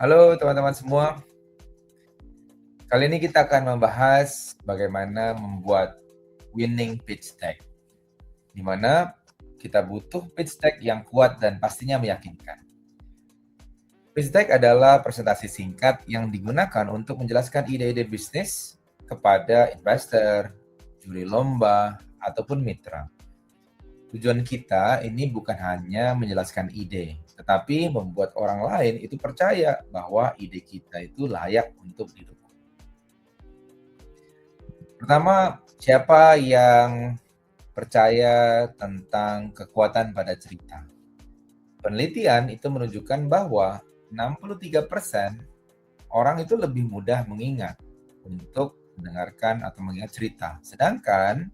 Halo teman-teman semua, kali ini kita akan membahas bagaimana membuat winning pitch deck, di mana kita butuh pitch deck yang kuat dan pastinya meyakinkan. Pitch deck adalah presentasi singkat yang digunakan untuk menjelaskan ide-ide bisnis kepada investor, juri lomba, ataupun mitra. Tujuan kita ini bukan hanya menjelaskan ide, tetapi membuat orang lain itu percaya bahwa ide kita itu layak untuk didukung. Pertama, siapa yang percaya tentang kekuatan pada cerita? Penelitian itu menunjukkan bahwa 63% orang itu lebih mudah mengingat untuk mendengarkan atau mengingat cerita. Sedangkan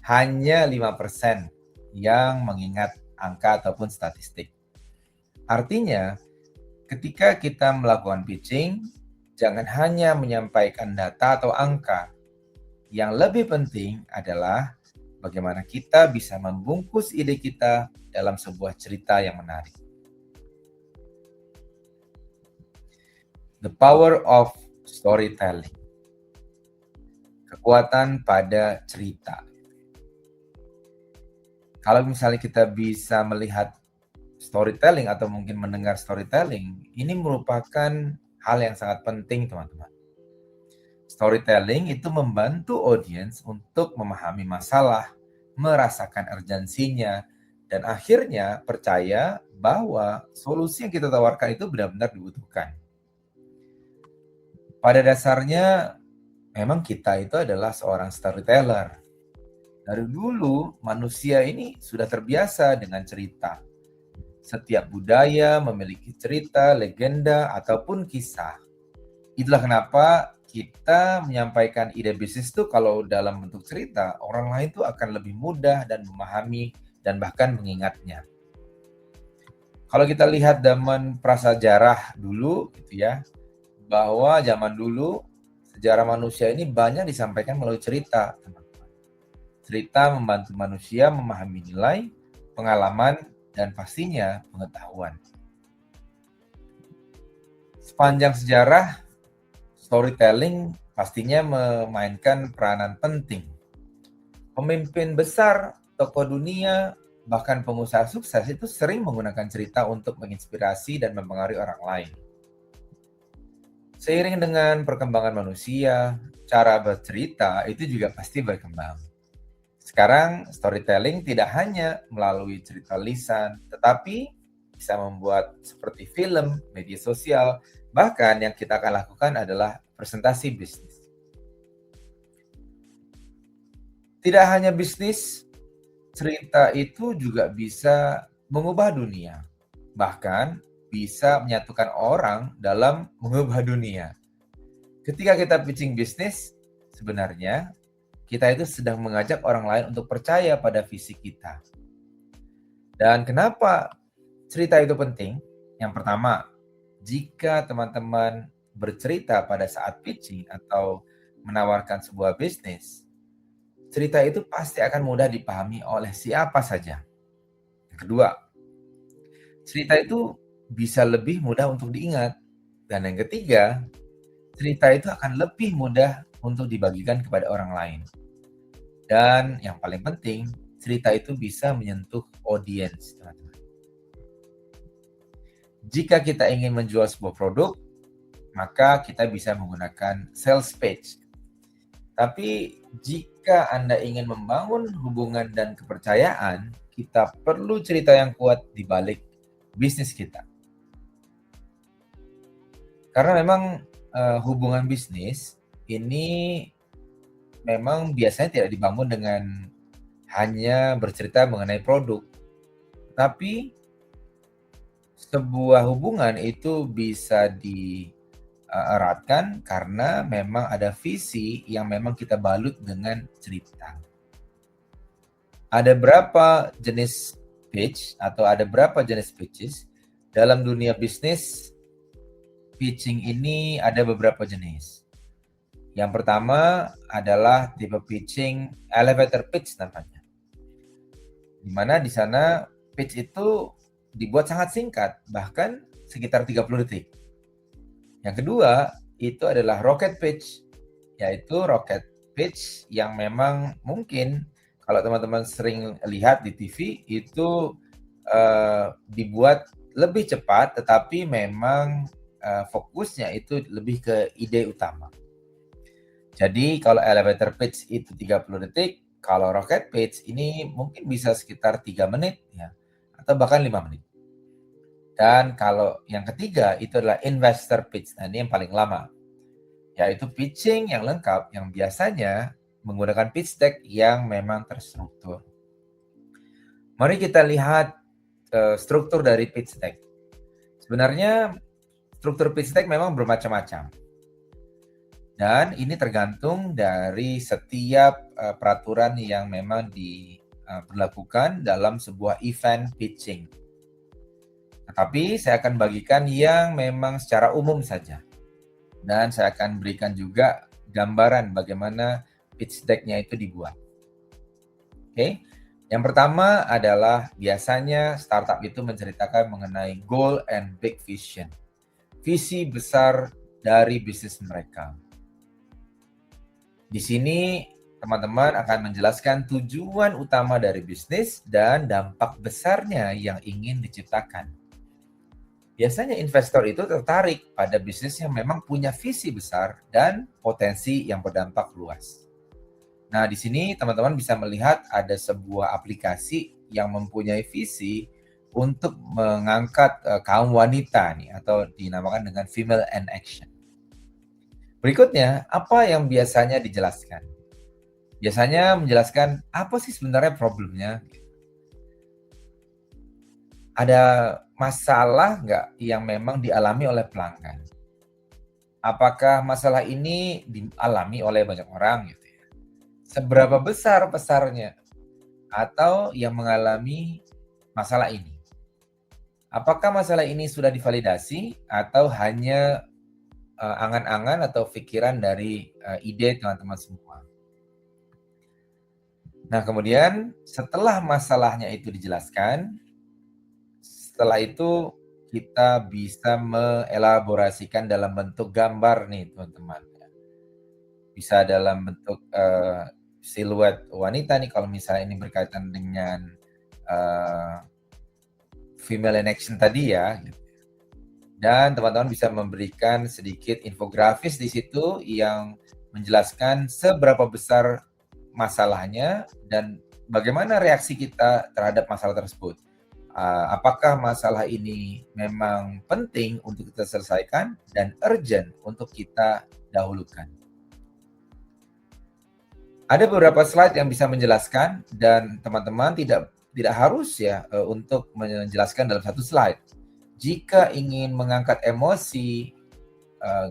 hanya 5% yang mengingat angka ataupun statistik. Artinya, ketika kita melakukan pitching, jangan hanya menyampaikan data atau angka. Yang lebih penting adalah bagaimana kita bisa membungkus ide kita dalam sebuah cerita yang menarik. The power of storytelling. Kekuatan pada cerita. Kalau misalnya kita bisa melihat storytelling atau mungkin mendengar storytelling, ini merupakan hal yang sangat penting, teman-teman. Storytelling itu membantu audiens untuk memahami masalah, merasakan urgensinya, dan akhirnya percaya bahwa solusi yang kita tawarkan itu benar-benar dibutuhkan. Pada dasarnya, memang kita itu adalah seorang storyteller. Dari dulu, manusia ini sudah terbiasa dengan cerita. Setiap budaya memiliki cerita, legenda, ataupun kisah. Itulah kenapa kita menyampaikan ide bisnis itu kalau dalam bentuk cerita, orang lain tuh akan lebih mudah dan memahami dan bahkan mengingatnya. Kalau kita lihat zaman prasejarah dulu gitu ya, bahwa zaman dulu sejarah manusia ini banyak disampaikan melalui cerita, teman-teman. Cerita membantu manusia memahami nilai, pengalaman, dan pastinya pengetahuan. Sepanjang sejarah, storytelling pastinya memainkan peranan penting. Pemimpin besar, tokoh dunia, bahkan pengusaha sukses itu sering menggunakan cerita untuk menginspirasi dan mempengaruhi orang lain. Seiring dengan perkembangan manusia, cara bercerita itu juga pasti berkembang. Sekarang storytelling tidak hanya melalui cerita lisan, tetapi bisa membuat seperti film, media sosial, bahkan yang kita akan lakukan adalah presentasi bisnis. Tidak hanya bisnis, cerita itu juga bisa mengubah dunia. Bahkan bisa menyatukan orang dalam mengubah dunia. Ketika kita pitching bisnis, sebenarnya kita itu sedang mengajak orang lain untuk percaya pada visi kita. Dan kenapa cerita itu penting? Yang pertama, jika teman-teman bercerita pada saat pitching atau menawarkan sebuah bisnis, cerita itu pasti akan mudah dipahami oleh siapa saja. Yang kedua, cerita itu bisa lebih mudah untuk diingat. Dan yang ketiga, cerita itu akan lebih mudah untuk dibagikan kepada orang lain. Dan yang paling penting, cerita itu bisa menyentuh audiens, teman-teman. Jika kita ingin menjual sebuah produk, maka kita bisa menggunakan sales page. Tapi jika Anda ingin membangun hubungan dan kepercayaan, kita perlu cerita yang kuat di balik bisnis kita. Karena memang hubungan bisnis ini memang biasanya tidak dibangun dengan hanya bercerita mengenai produk. Tapi sebuah hubungan itu bisa dieratkan karena memang ada visi yang memang kita balut dengan cerita. Ada berapa jenis pitch atau ada berapa jenis pitches? Dalam dunia bisnis, pitching ini ada beberapa jenis. Yang pertama adalah tipe pitching elevator pitch namanya. Di mana di sana pitch itu dibuat sangat singkat, bahkan sekitar 30 detik. Yang kedua, itu adalah rocket pitch, yaitu rocket pitch yang memang mungkin kalau teman-teman sering lihat di TV itu dibuat lebih cepat, tetapi memang fokusnya itu lebih ke ide utama. Jadi kalau elevator pitch itu 30 detik, kalau rocket pitch ini mungkin bisa sekitar 3 menit ya, atau bahkan 5 menit. Dan kalau yang ketiga itu adalah investor pitch. Nah, ini yang paling lama, yaitu pitching yang lengkap yang biasanya menggunakan pitch deck yang memang terstruktur. Mari kita lihat struktur dari pitch deck. Sebenarnya struktur pitch deck memang bermacam-macam. Dan ini tergantung dari setiap peraturan yang memang diberlakukan dalam sebuah event pitching. Tetapi saya akan bagikan yang memang secara umum saja. Dan saya akan berikan juga gambaran bagaimana pitch deck-nya itu dibuat. Oke. Yang pertama adalah biasanya startup itu menceritakan mengenai goal and big vision. Visi besar dari bisnis mereka. Di sini teman-teman akan menjelaskan tujuan utama dari bisnis dan dampak besarnya yang ingin diciptakan. Biasanya investor itu tertarik pada bisnis yang memang punya visi besar dan potensi yang berdampak luas. Nah, di sini teman-teman bisa melihat ada sebuah aplikasi yang mempunyai visi untuk mengangkat kaum wanita nih, atau dinamakan dengan female in action. Berikutnya, apa yang biasanya dijelaskan? Biasanya menjelaskan apa sih sebenarnya problemnya. Ada masalah nggak yang memang dialami oleh pelanggan? Apakah masalah ini dialami oleh banyak orang gitu ya? Seberapa besarnya atau yang mengalami masalah ini? Apakah masalah ini sudah divalidasi atau hanya angan-angan atau pikiran dari ide teman-teman semua? Nah, kemudian setelah masalahnya itu dijelaskan, setelah itu kita bisa mengelaborasikan dalam bentuk gambar nih teman-teman. Bisa dalam bentuk siluet wanita nih kalau misalnya ini berkaitan dengan female in action tadi ya. Dan teman-teman bisa memberikan sedikit infografis di situ yang menjelaskan seberapa besar masalahnya dan bagaimana reaksi kita terhadap masalah tersebut. Apakah masalah ini memang penting untuk kita selesaikan dan urgent untuk kita dahulukan. Ada beberapa slide yang bisa menjelaskan dan teman-teman tidak harus ya untuk menjelaskan dalam satu slide. Jika ingin mengangkat emosi,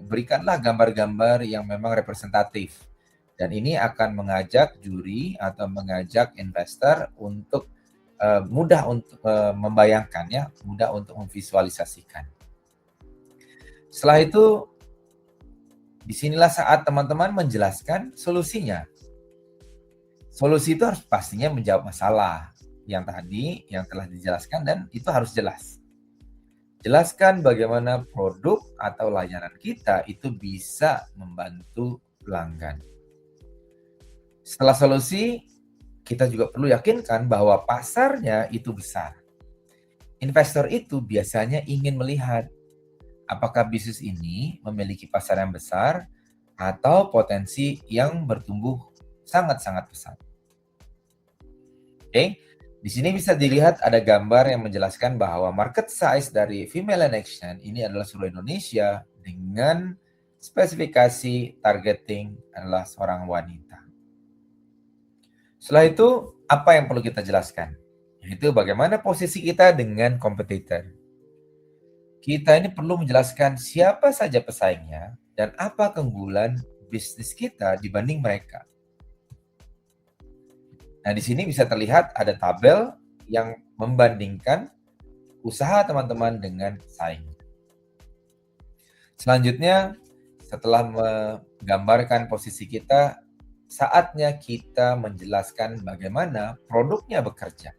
berikanlah gambar-gambar yang memang representatif. Dan ini akan mengajak juri atau mengajak investor untuk mudah untuk membayangkannya, mudah untuk memvisualisasikan. Setelah itu, disinilah saat teman-teman menjelaskan solusinya. Solusi itu harus pastinya menjawab masalah yang tadi, yang telah dijelaskan, dan itu harus jelas. Jelaskan bagaimana produk atau layanan kita itu bisa membantu pelanggan. Setelah solusi, kita juga perlu yakinkan bahwa pasarnya itu besar. Investor itu biasanya ingin melihat apakah bisnis ini memiliki pasar yang besar atau potensi yang bertumbuh sangat-sangat besar. Oke, di sini bisa dilihat ada gambar yang menjelaskan bahwa market size dari female in action ini adalah seluruh Indonesia dengan spesifikasi targeting adalah seorang wanita. Setelah itu, apa yang perlu kita jelaskan? Yaitu bagaimana posisi kita dengan kompetitor. Kita ini perlu menjelaskan siapa saja pesaingnya dan apa keunggulan bisnis kita dibanding mereka. Nah, di sini bisa terlihat ada tabel yang membandingkan usaha teman-teman dengan pesaing. Selanjutnya, setelah menggambarkan posisi kita, saatnya kita menjelaskan bagaimana produknya bekerja.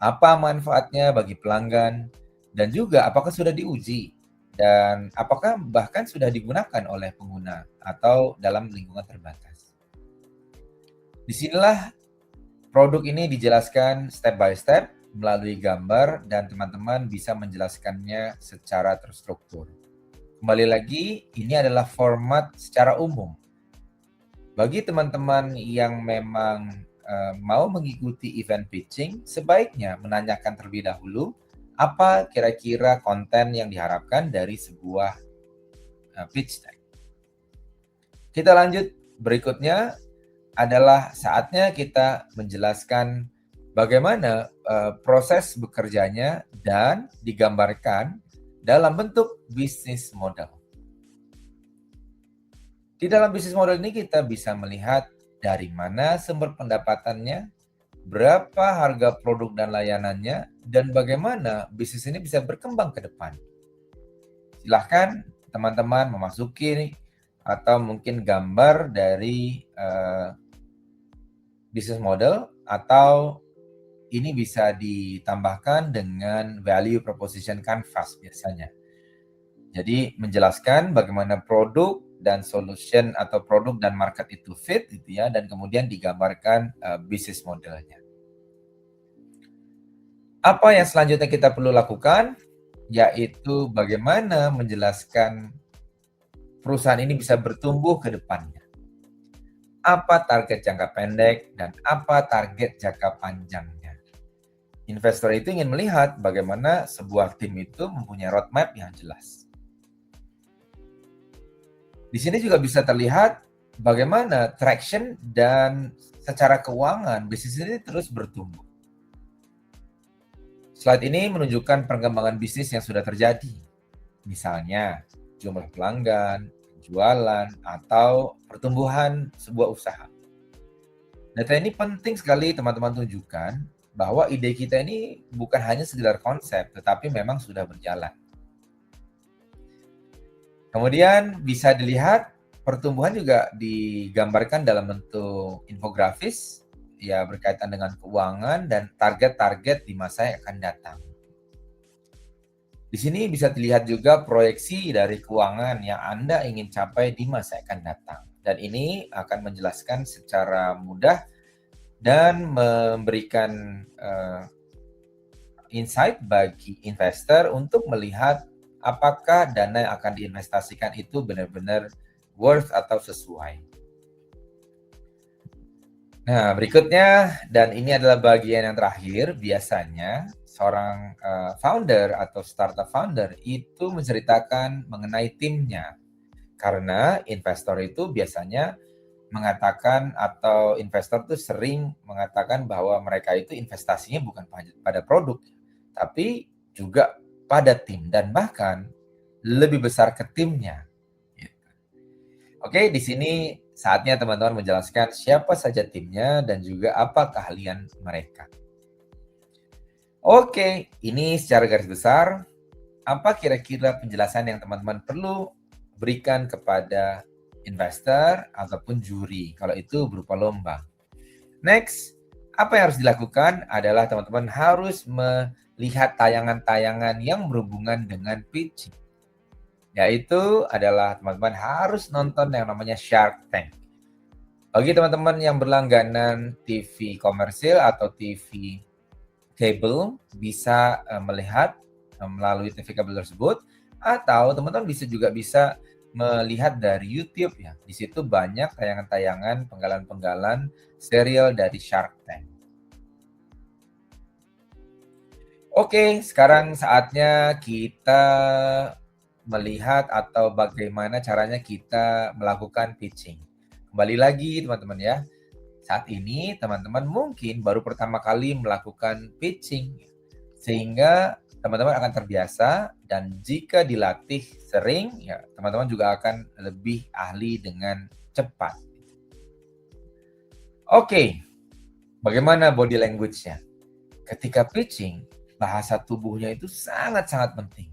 Apa manfaatnya bagi pelanggan, dan juga apakah sudah diuji dan apakah bahkan sudah digunakan oleh pengguna atau dalam lingkungan terbatas. Disinilah produk ini dijelaskan step by step melalui gambar dan teman-teman bisa menjelaskannya secara terstruktur. Kembali lagi, ini adalah format secara umum. Bagi teman-teman yang memang mau mengikuti event pitching, sebaiknya menanyakan terlebih dahulu apa kira-kira konten yang diharapkan dari sebuah pitch deck. Kita lanjut, berikutnya adalah saatnya kita menjelaskan bagaimana proses bekerjanya dan digambarkan dalam bentuk bisnis model. Di dalam bisnis model ini kita bisa melihat dari mana sumber pendapatannya, berapa harga produk dan layanannya, dan bagaimana bisnis ini bisa berkembang ke depan. Silahkan teman-teman memasuki atau mungkin gambar dari bisnis model, atau ini bisa ditambahkan dengan value proposition canvas biasanya. Jadi menjelaskan bagaimana produk dan solution atau produk dan market itu fit gitu ya, dan kemudian digambarkan bisnis modelnya. Apa yang selanjutnya kita perlu lakukan, yaitu bagaimana menjelaskan perusahaan ini bisa bertumbuh ke depannya. Apa target jangka pendek dan apa target jangka panjangnya. Investor itu ingin melihat bagaimana sebuah tim itu mempunyai roadmap yang jelas. Di sini juga bisa terlihat bagaimana traction dan secara keuangan bisnis ini terus bertumbuh. Slide ini menunjukkan perkembangan bisnis yang sudah terjadi. Misalnya, jumlah pelanggan, penjualan, atau pertumbuhan sebuah usaha. Data ini penting sekali teman-teman tunjukkan bahwa ide kita ini bukan hanya sekedar konsep, tetapi memang sudah berjalan. Kemudian bisa dilihat pertumbuhan juga digambarkan dalam bentuk infografis, ya berkaitan dengan keuangan dan target-target di masa yang akan datang. Di sini bisa dilihat juga proyeksi dari keuangan yang Anda ingin capai di masa yang akan datang. Dan ini akan menjelaskan secara mudah dan memberikan insight bagi investor untuk melihat apakah dana yang akan diinvestasikan itu benar-benar worth atau sesuai. Nah, berikutnya, dan ini adalah bagian yang terakhir, biasanya seorang founder atau startup founder itu menceritakan mengenai timnya. Karena investor itu biasanya mengatakan, atau investor itu sering mengatakan bahwa mereka itu investasinya bukan pada produk, tapi juga pada tim, dan bahkan lebih besar ke timnya. Oke, di sini saatnya teman-teman menjelaskan siapa saja timnya dan juga apa keahlian mereka. Oke, ini secara garis besar, apa kira-kira penjelasan yang teman-teman perlu berikan kepada investor ataupun juri, kalau itu berupa lomba. Next, apa yang harus dilakukan adalah teman-teman harus melihat tayangan-tayangan yang berhubungan dengan pitching. Yaitu adalah teman-teman harus nonton yang namanya Shark Tank. Bagi teman-teman yang berlangganan TV komersil atau TV kabel, bisa melihat melalui TV kabel tersebut, atau teman-teman juga bisa melihat dari YouTube ya. Di situ banyak tayangan-tayangan penggalan-penggalan serial dari Shark Tank. Oke, sekarang saatnya kita melihat atau bagaimana caranya kita melakukan pitching. Kembali lagi teman-teman ya. Saat ini teman-teman mungkin baru pertama kali melakukan pitching, sehingga teman-teman akan terbiasa, dan jika dilatih sering, ya teman-teman juga akan lebih ahli dengan cepat. Oke, bagaimana body language-nya? Ketika pitching, bahasa tubuhnya itu sangat-sangat penting.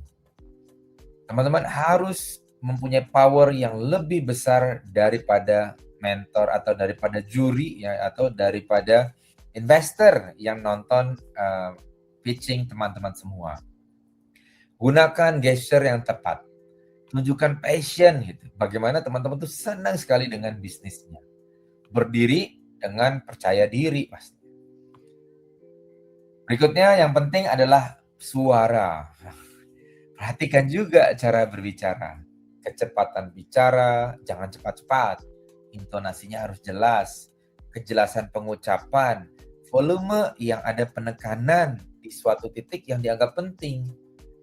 Teman-teman harus mempunyai power yang lebih besar daripada mentor atau daripada juri ya, atau daripada investor yang nonton pitching teman-teman semua. Gunakan gesture yang tepat. tunjukkan passion gitu. Bagaimana teman-teman tuh senang sekali dengan bisnisnya. Berdiri dengan percaya diri pasti. Berikutnya yang penting adalah suara. Perhatikan juga cara berbicara. Kecepatan bicara, jangan cepat-cepat. Intonasinya harus jelas. Kejelasan pengucapan, volume yang ada penekanan di suatu titik yang dianggap penting.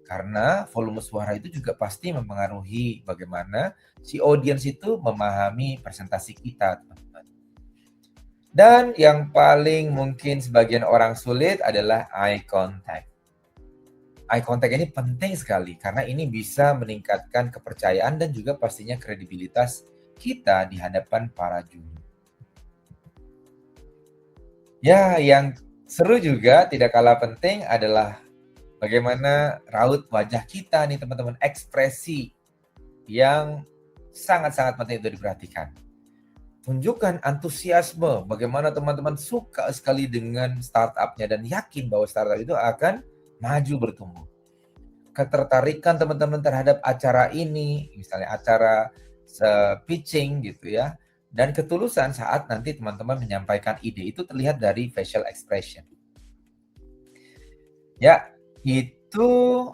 Karena volume suara itu juga pasti mempengaruhi bagaimana si audiens itu memahami presentasi kita, teman-teman. Dan yang paling mungkin sebagian orang sulit adalah eye contact. Eye contact ini penting sekali karena ini bisa meningkatkan kepercayaan dan juga pastinya kredibilitas kita di hadapan para juri. Ya, yang seru juga tidak kalah penting adalah bagaimana raut wajah kita nih teman-teman, ekspresi yang sangat-sangat penting untuk diperhatikan. Tunjukkan antusiasme, bagaimana teman-teman suka sekali dengan startup-nya dan yakin bahwa startup itu akan maju bertumbuh. Ketertarikan teman-teman terhadap acara ini, misalnya acara pitching gitu ya, dan ketulusan saat nanti teman-teman menyampaikan ide itu terlihat dari facial expression. Ya, itu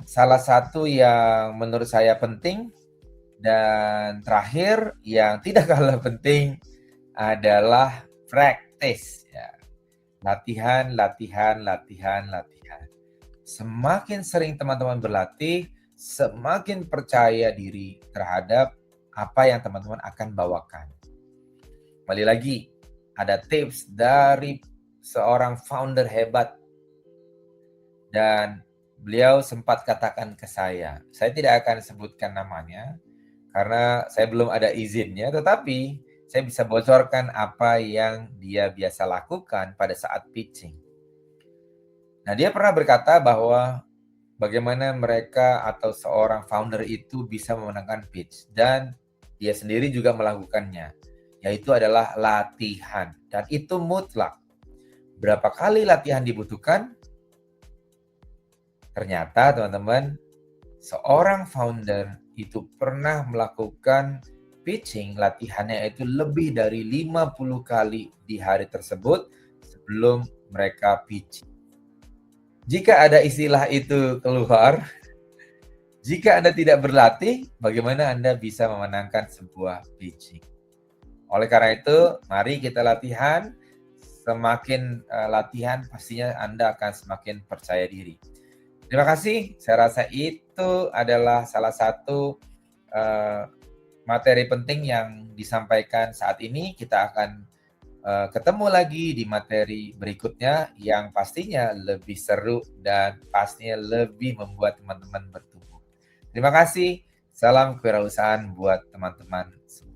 salah satu yang menurut saya penting. Dan terakhir yang tidak kalah penting adalah practice ya. Latihan, latihan, latihan, latihan. Semakin sering teman-teman berlatih, semakin percaya diri terhadap apa yang teman-teman akan bawakan. Kembali lagi, ada tips dari seorang founder hebat dan beliau sempat katakan ke saya tidak akan sebutkan namanya karena saya belum ada izinnya, tetapi saya bisa bocorkan apa yang dia biasa lakukan pada saat pitching. Nah, dia pernah berkata bahwa bagaimana mereka atau seorang founder itu bisa memenangkan pitch dan dia sendiri juga melakukannya, yaitu adalah latihan dan itu mutlak. Berapa kali latihan dibutuhkan? Ternyata teman-teman, seorang founder itu pernah melakukan pitching latihannya itu lebih dari 50 kali di hari tersebut sebelum mereka pitching. Jika ada istilah itu keluar, jika Anda tidak berlatih, bagaimana Anda bisa memenangkan sebuah pitching? Oleh karena itu, mari kita latihan. Semakin latihan, pastinya Anda akan semakin percaya diri. Terima kasih, saya rasa itu adalah salah satu materi penting yang disampaikan saat ini. Kita akan ketemu lagi di materi berikutnya yang pastinya lebih seru dan pastinya lebih membuat teman-teman bertumbuh. Terima kasih, salam kewirausahaan buat teman-teman semua.